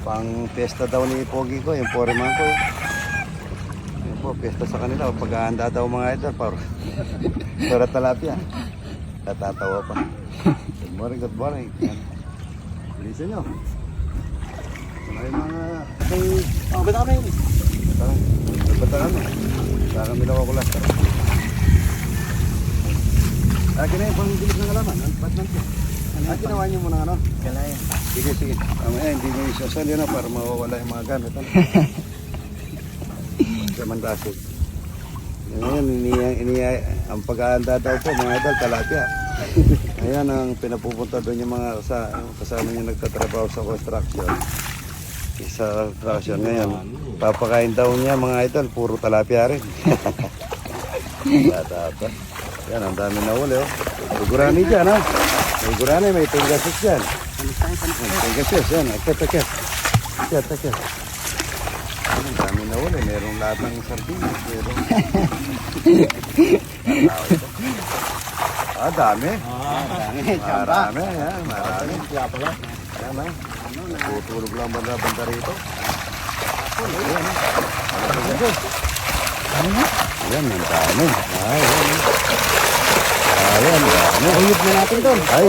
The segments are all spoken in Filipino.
Pang pesta daw ni Pogi ko, yung foreman ko. Yan po, pesta sa kanila. Paghahanda daw mga idol para talapia. Natatawa pa. Good morning, good morning. Bilisan nyo. May mga... Bata kami yun. Bata kami. Bata kami lang ako last time. Akin na yung panggilis ng alaman. Ba't nanti? Ginawa nyo muna ano? Kalayan. Sige, sige. Hindi nyo isasal yun para mawawala yung mga gamit. Sa mandasig. Ngayon, ang pag-aanda daw po mga idol, talapia. Ayan ang pinapupunta doon yung mga kasama nyo nagtatrabaho sa construction. Sa construction ngayon. Papakain daw niya mga idol, puro talapia rin. Tata. Yan, ang dami na uli. Sigurani dyan ha. Sigurani, may Pegasus dyan. Pegasus, yan. Akit. Ang dami na uli. Merong lahat ng sardinas. Merong... dami. Marami. Yan, marami. Yan ha. Tutulog lang banda rito. Yan, ang dami. Ayan, dami. Uyod na natin doon. Ay,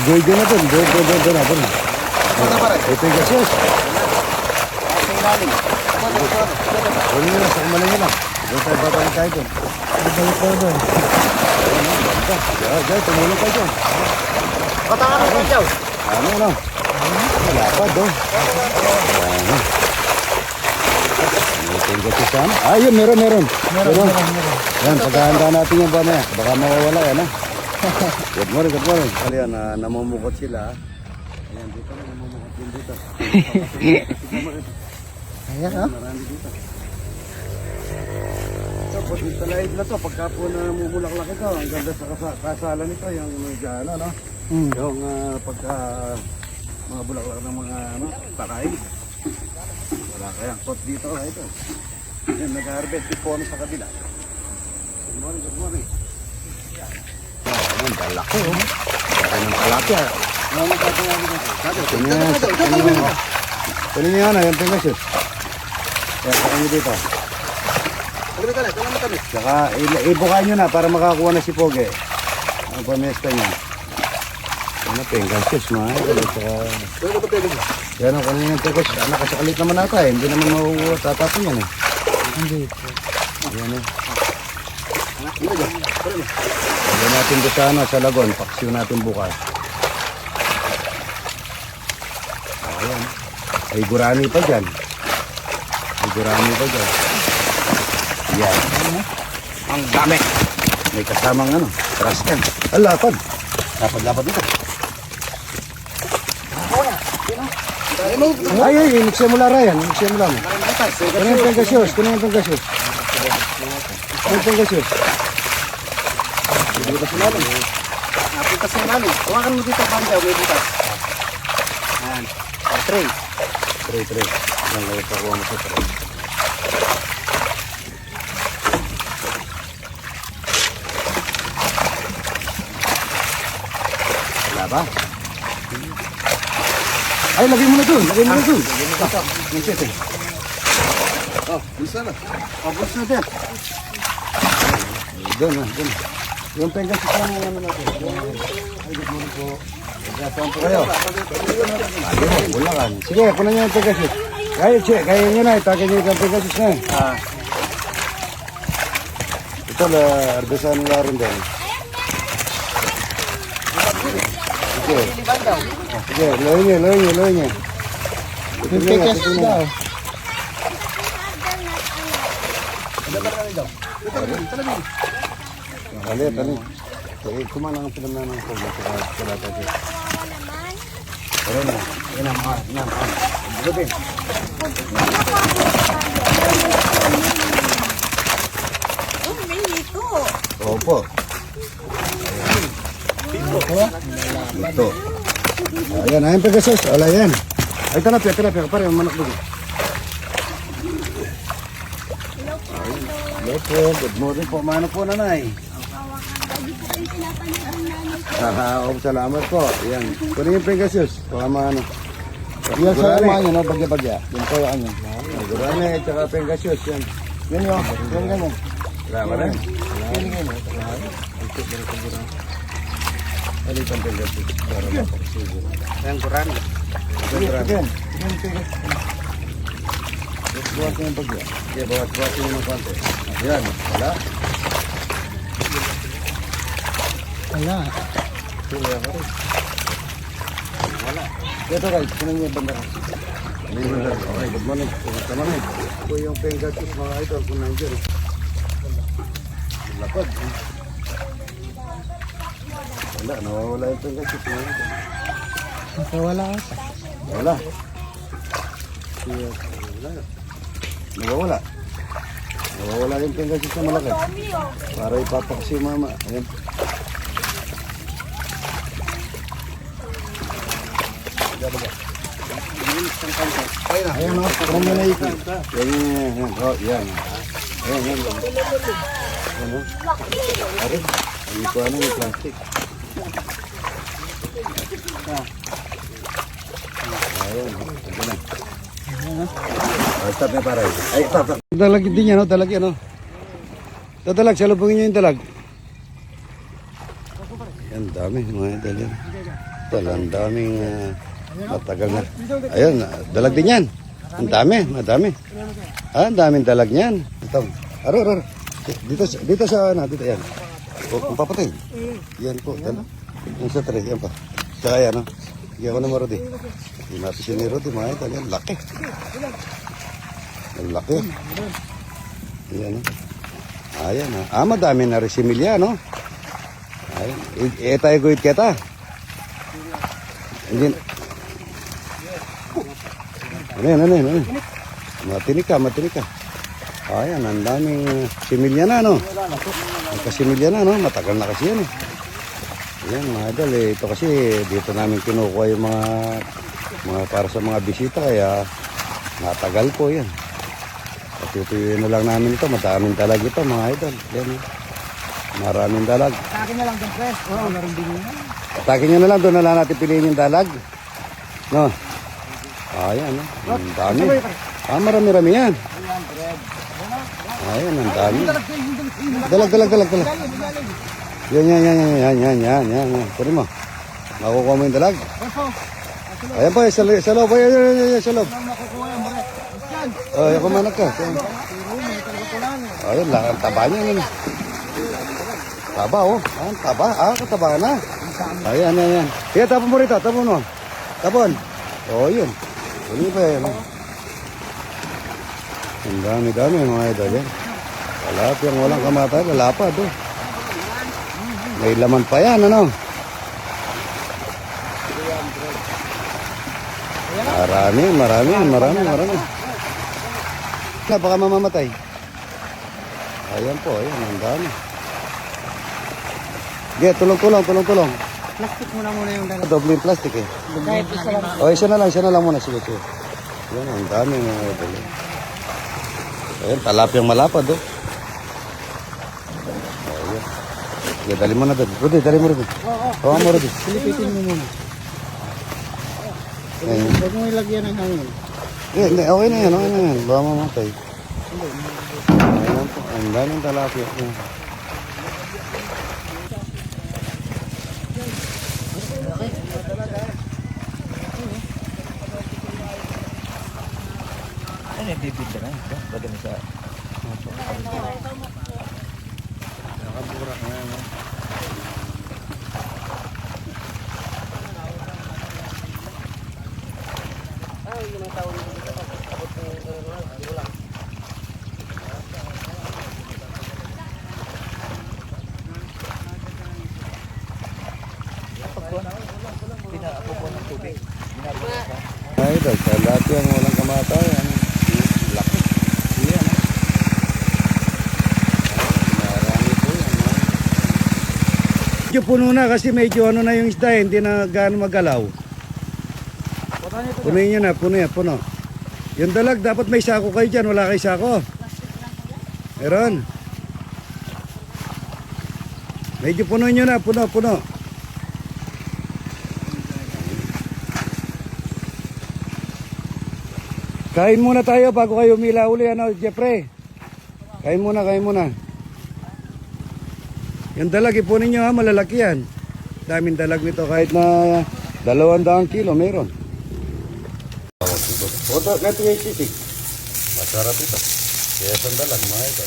joy na doon. Doon na. Ito yung gasos. Doon nyo na, sa kumalan nyo na. Doon tayo babalik tayo doon. Babalik tayo doon. Diyan, tumulong kayo doon. Bata kami yun, Jow. Ano? Malapad doon. Ano? Ito yung gasos saan? Ayun, meron. Yan, paghahanda natin yung bamaya. Baka mawawala yan, ha? Good morning. Kaya namumukot sila. Ayan, dito na, namumukot din dito. Ayan, ha? Marami dito. Tapos, yung talaid na to, pagka po namumulaklak ito, ang ganda sa kasalan nito, yung ano, no? Yung pagka mga bulaklak ng mga takay. Wala kayang pot dito, ito. Yan, nag-harvest yung pono sa kabila. Good morning. Ayan, balaki, oh. Laki ng talapia. Kunin nyo yan, yung pingasus. Kaya saka nyo dito. Saka ibukain nyo na para makakuha na si Pogi. Ang pamesta niya. Ano, pingasus, mga. Yan ang kunin yung pingasus. Anak, kasakalit naman nata eh. Hindi naman matatapin yan eh. Hindi. Ayan eh. Lagyan natin doon sa lagon. Paksiw natin bukas. Ayan. Ay gurani pa dyan. Yan. Ang dami. May kasamang trascan. Lapad. Lapad dito. Ay, iniksin mo lang yan. Iniksin mo lang. Kunin yung panggasyos. Butas mo namin. Napuntas na namin. Huwakan mo dito, Banjaw. May butas. Ayan. Tray. Yan lang ito kuha mo sa tray. Wala ba? Ay, lagay mo na dun. Bulsa na. Bulsa na din. Doon. Yung Pegasus lang yung natin. Ay, good morning po. Saan po kayo? Wala kan. Sige, kunan nyo yung Pegasus. Kaya nyo na. Itagin nyo yung Pegasus na. Ito na, ardesan nila rin din. Sige, loy nyo. Yung Pegasus daw. Alit. Kumana ang pinamna ng Pogi. Kala tayo. Pero na. Yan. Gupin. May hito. Opo. Ito. Ayan, ayun Pegasus. Wala yan. Ay, tilapia. Pare, manak doon. Hello po. Good morning po. Mano po, nanay? Salamat po. Ayan. Kunin yung Pegasus. Baka maano. Yan sa mga nyo, no? Bagya-bagya. Yung kayo ano. Gurane, tsaka pengasios yan. Yan yun. Yan ganyan. Wala rin. Yan ganyan. Alitan pengasios. Para mapakasiguro. Ayan, kuran. Again. Buhat mo yung bagya. Okay, bawas-bawas mo ng konti. Yan, wala. Wala. Ito guys, sinang yung banda ka. Okay, good morning. Kumusta naman? Ito yung pengasios mga idol kung nandiyan. Lapad. Wala, nawawala yung pengasios mga idol. Wala ata. Wala. Nawawala. Nawawala yung pengasios na malaki. Para ipapak si mama. Ayan. Ayan o. Parang mo na ikot. Yan. Oh, yan. Ayan. Ano? Ari, ang ito ano yung plastic. Ayan. Ito na. Stop na para. Ay, stop. Dalag din yan o. Dalag yan o. Dalag. Salubungin nyo yung dalag. Yan, dami mga idol yan. Ang daming matagal na. Ayun, dalag din yan. Ang dami, madami. Ang daming dalag niyan. Ito. Aro. Dito sa ano, dito yan. Kung papatay. Yan po, yan. Yung sa tray, yan pa. Tsaka yan, no. Hindi ako naman Rodi. Hindi natin siya ni Rodi, mga idol. Yan, laki. Ang laki. Yan, no. Ayan, no. Madami na rin si Milya, no. Ayan. Tayo guhit kita. Hindi. Ano. Matinik ka. Ayan, ang daming similya na, no? Magkasimilya na, no? Matagal na kasi yan, eh. Ayan, mga idol, eh. Ito kasi, dito namin kinukuha yung mga para sa mga bisita, kaya natagal po yan. Patutuyuin na lang namin ito. Madaming dalag ito, mga idol. Yan, eh. Maraming dalag. Akin na lang dyan, Pres. Oo, meron din yun. Atakin nyo na lang, doon na lang natin piliin yung dalag. No? Ayan, no? Ang dami. Marami-rami yan. Ayan, ang dami. Dalag. Yan. Puri mo. Makukuha mo yung dalag. Ayan pa, sa loob. Ayan, sa loob. Ayan, kumanak ka. Ayan, ang taba niya. Ano? Taba, oh. Ang taba. Kataba na. Ayan. Kaya tapon mo rito, tapon mo. Tapon. Oh, yun. Huli pa yan. Ang dami mga idol yan. Talapyang walang kamatay, lalapad, oh. May laman pa yan, ano? Marami. Baka mamamatay. Ayan po, ang dami. Ge, tulong. Plastic mo na muna yung dalag. Doble yung plastic eh. Kahit isa lang. O, isa na lang muna. Sige. Yan, ang dami mga idol. Ayan, talapyang malapad, oh. Ayan. Sige, dali mo na doon. Rudy, dali mo Rudy. Hawa mo Rudy. Pilipitin mo muna. Ayan. Huwag mo ilagyan ng hangin. Hindi, okay na yan. Baka mamatay. Ayan po, ang daming talapya. Ano yung bibig ka na? Baga na sa... Ay, idol, talapyang walang kamatayan. Laki. Yan, marami po yan. Medyo puno na kasi medyo ano na yung isda, hindi na gaano magalaw. Punuin nyo na, puno. Yung dalag, dapat may sako kayo dyan. Wala kayo sako. Meron. Medyo punuin nyo na, puno. Kain muna tayo bago kayo umila uli, ano, Jeffrey? Kain muna, kain muna. Yung dalag, ipunin nyo ha, malalaki yan. Daming dalag nito kahit na 200 kilo meron. Oto, natin yung sisig. Masarap ito. Kaya sandalan, mga ito.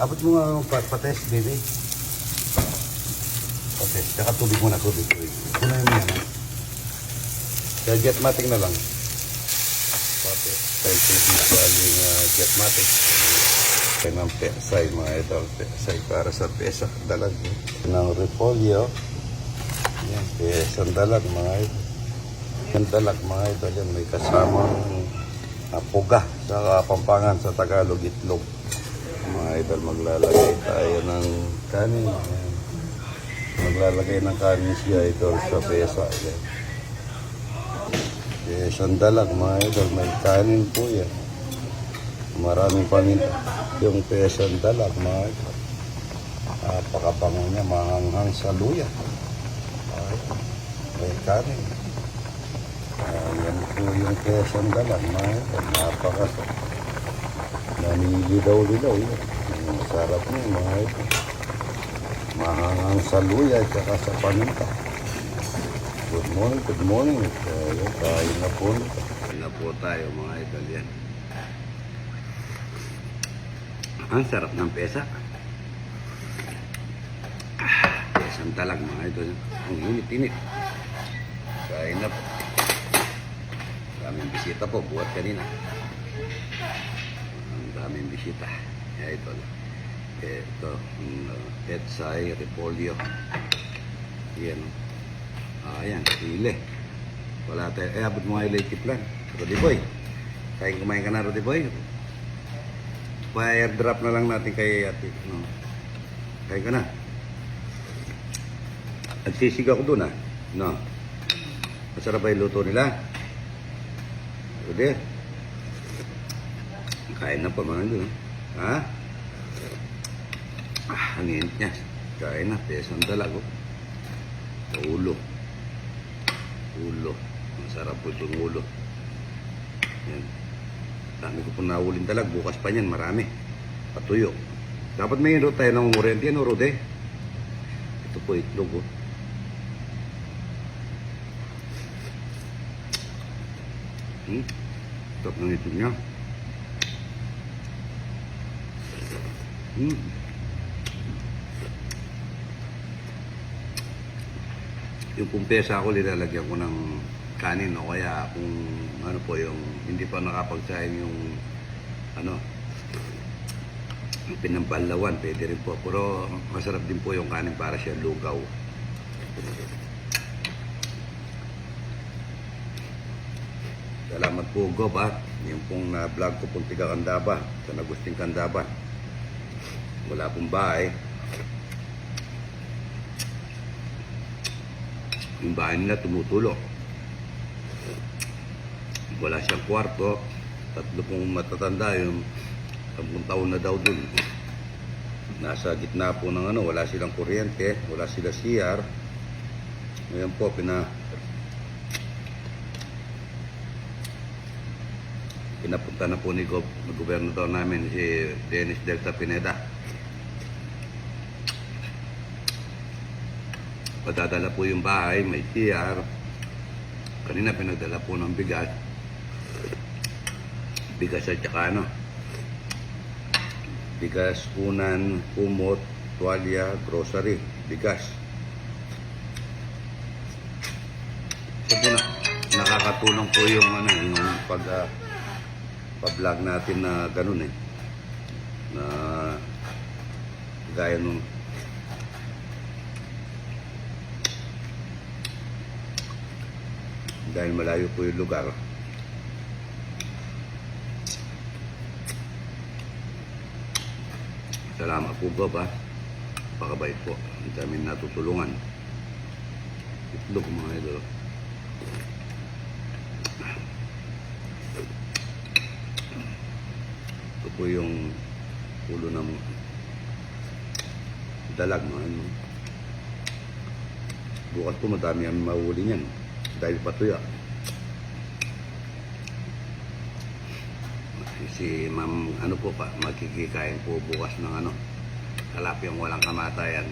Abot mo nga yung pates, baby. Pates, tsaka tubig muna, tubig. Kunahin mo yan, ha? Kaya jetmatic na lang. Pates. Kaya yung jetmatic. Kaya ng pesay, mga ito. Pesay para sa pesa. Dalag. Ng repolyo. Yan, pesang dalag, mga ito. Yung dalag, mga ito. Yan, may kasamang puga sa Kapampangan sa Tagalog, itlog. Mga idol, maglalagay tayo ng kanin. Ayan. Maglalagay ng kanin siya idol sa pesa. Ayan. Pesang dalag, mga idol, may kanin po yan. Maraming paminta. Yung pesang dalag, mga idol. Napakabango niya, mahanghang sa luya. May kanin. Ayan po yung pesang dalag, mga idol. Napakasarap. Nanilidaw-lidaw yun. Masarap niya, mga ito. Mahangang sa luya at saka sa paminta. Good morning, good morning. Kaya tayo na po nito. Kain na po tayo, mga Italian. Ang sarap ng pesa. Pesang talag, mga ito. Ang init-init. Kain na po. Daming bisita po, buhat kanina. Daming bisita. Ito. Ito. Petsay, repolyo. Yan. Ayan. Sile. Wala tayo. Abot mo nga yung late plan. Rudy Boy. Kain kumain ka na, Rudy Boy. Pa-airdrop na lang natin kay ate. No. Kain ka na. Nagsisig ako dun, No. Masarap ba yung luto nila? Rudy. Kain na pa mga doon. Ha? Ang init niya. Kain na. Pesang dalag. Ulo. Ulo. Masarap po itong ulo. Yan. Dami ko po naulin dalag. Bukas pa niyan. Marami. Patuyo. Dapat may ino tayo ng umurente. Ano, Rode? Ito po itlog. Stop ng itlog niya. Yung kumpesa ko, nilalagyan ko ng kanin o kaya kung ano po yung hindi pa nakapagsahin yung ano yung pinampalawan, pwede rin po, pero masarap din po yung kanin para siya lugaw. Salamat po, Gob, yung pong na-vlog ko pong tiga Candaba sa Agustin Candaba. Wala pong bahay. Yung bahay nila tumutulo. Wala siyang kwarto. 3 pong matatanda, yung 10 taon na daw dun. Nasa gitna po ng ano, wala silang kuryente, wala sila CR. Ngayon po, pinapunta na po ni gobernador namin si Dennis Delta Pineda. Padadala po yung bahay, may CR. Kanina pinagdala po ng bigas. Bigas at saka ano. Bigas, unan, kumot, tuwalya, grocery, bigas. So po nakakatulong po yung ano, yung pag-vlog natin na ganun na gaya nung dahil malayo po yung lugar. Salamat po, Bob, pakabait po. Ang dami natutulungan. Itlog, mga idol. Ito po yung ulo ng dalag, mga ano. Bukas po madami ang mahuli niyan. Dahil patuya. Si ma'am, ano po pa, magkikikain po bukas ng ano, kalapyang walang kamatayan.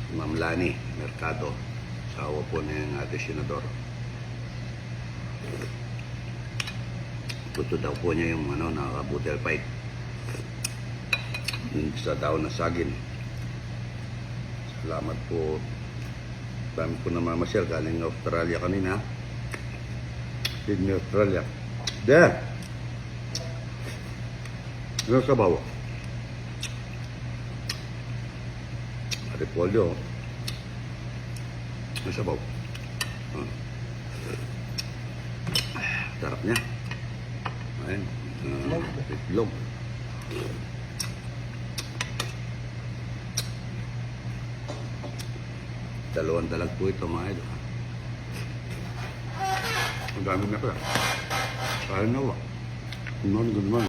Si Ma'am Lani Mercado, asawa po ng ate senador. Gusto daw po niya yung ano, naka-butter pipe. Yung sa daw na saging. Salamat po. Dami po namamasyal galing Australia kanina. Sydney, Australia. There! Ano sa bawa? Repolyo. Ano sa bawa? Sarap niya. Ayan. Itlog. Dalawang dalag po ito mga idol. Ang dami na pala. Kaya na ba? Good morning, good morning.